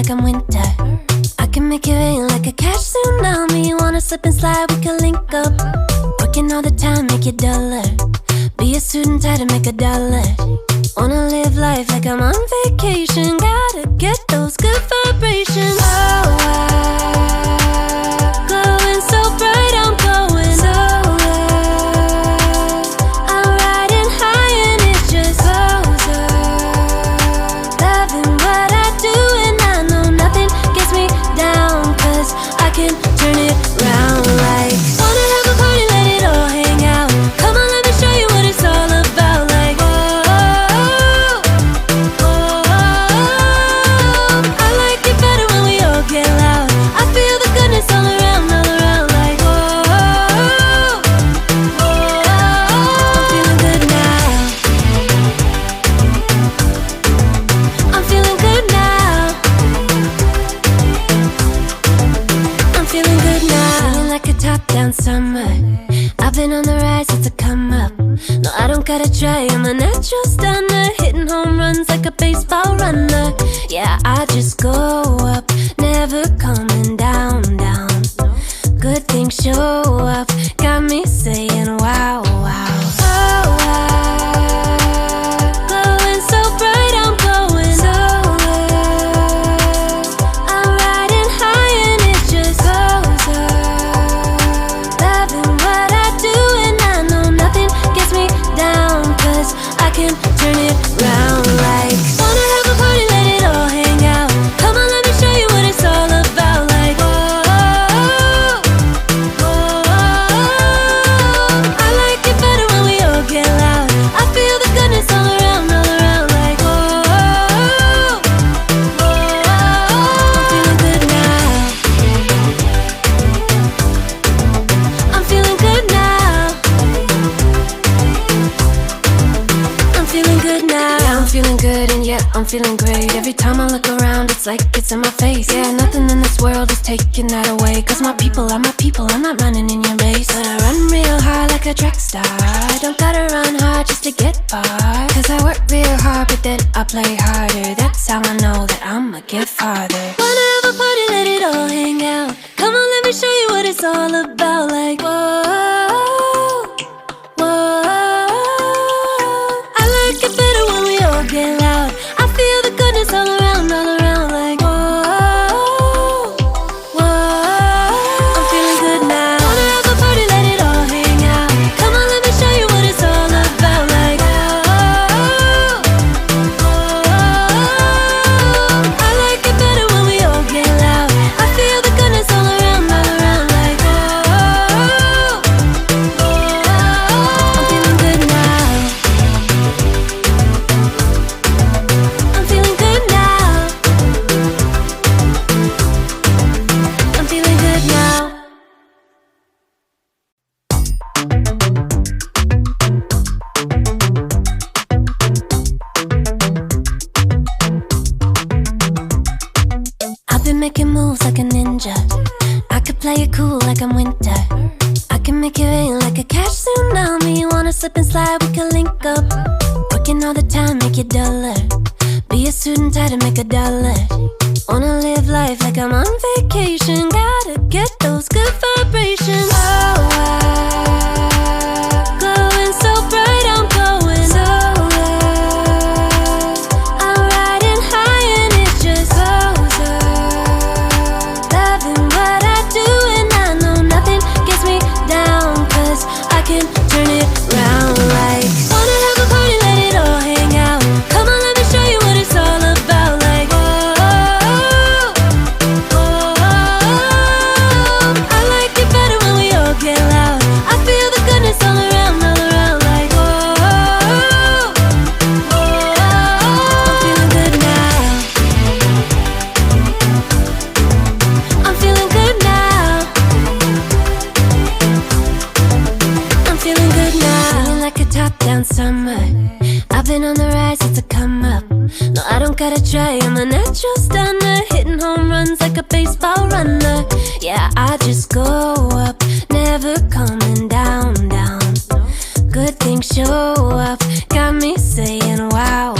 like I'm winter. I can make it rain like a cash tsunami. Wanna slip and slide, we can link up. Working all the time, make it duller. Be a student, try to make a dollar. Wanna live life like I'm on vacation. Gotta get those good vibrations. Oh, glowing so bright, I'm going so low. I'm riding high and it just goes up. Loving what I do and I know nothing gets me down, 'cause I can turn it round like. Wanna have a party, let it all hang out. Come on, let me show you what it's all about. Like, whoa, I like it better when we all get loud. I feel the goodness all around, like, whoa, I'm feeling good now. I'm feeling good now. I'm feeling good now. Feeling like a top-down summer. I've been on the rise, it's a come up. No, I don't gotta try, I'm a natural stunner. Hitting home runs like a baseball runner. Yeah, I just go up, never coming down, down. Good things show up, got me saying wow, wow. Oh, glowing so bright, I'm going so low. I'm riding high and it just goes up. Loving what I do and I know nothing gets me down, 'cause I can turn it round like. Wanna have a party, let it all hang out. Come on, let me show you what it's all about. Like, whoa, I like it better when we all get loud. I feel the goodness all around, like, whoa, I'm feeling good now. I'm feeling good now. I'm feeling good now. Yeah, I'm feeling good and yeah, I'm feeling great. Every time I look around, it's like it's in my face. Yeah, nothing in this world is taking that away. 'Cause my people are my people, I'm not running in your race. But I run real hard like a track star. I don't gotta run hard just to get far. 'Cause I work real hard, but then I play harder. That's how I know that I'ma get farther. Wanna have a party, let it all hang out. Come on, let me show you what it's all about. Like, whoa, I like it better when we all get loud. I feel the goodness all around, like, whoa, I'm feeling good now. Wanna have a party, let it all hang out. Come on, let me show you what it's all about. Like, I like it better when we all get loud. I feel the goodness all around, like, I'm feeling good now. I'm feeling good now. I'm feeling good now. I've been making moves like a ninja. I could play it cool like I'm winter. I can make it rain like a cash tsunami. Wanna slip and slide, we can link up. Working all the time, make it duller. Be a student, try to make a dollar. Wanna live life like I'm on vacation. Gotta get those good vibrations. Oh, glowing so bright, I'm going so low. I'm riding high and it just goes up. Loving what I do and I know nothing gets me down, 'cause I can turn it round like. Wanna have a party, let it all hang out. Come on, let me show you what it's all about. Like, whoa, I like it better when we all get loud. I feel the goodness all around, like, whoa, I'm feeling good now. I'm feeling good now. I'm feeling good now. Feeling like a top-down summer. I've been on the rise, it's a come up. No, I don't gotta try, I'm a natural stunner. Hitting home runs like a baseball runner. Yeah, I just go up, never coming down, down. Good things show up, got me saying wow,